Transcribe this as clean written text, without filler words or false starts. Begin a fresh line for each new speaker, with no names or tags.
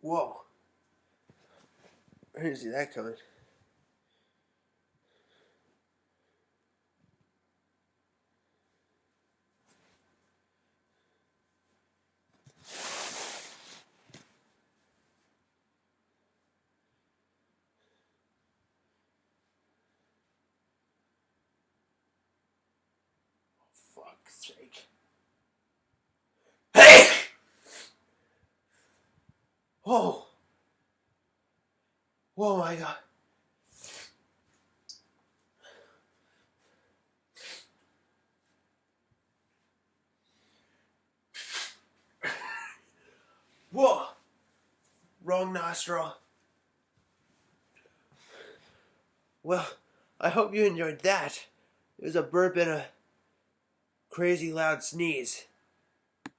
Whoa. I didn't see that coming. Fuck's sake. Hey! Whoa. Whoa, my God. Whoa. Wrong nostril. Well, I hope you enjoyed that. It was a burp and a crazy loud sneeze.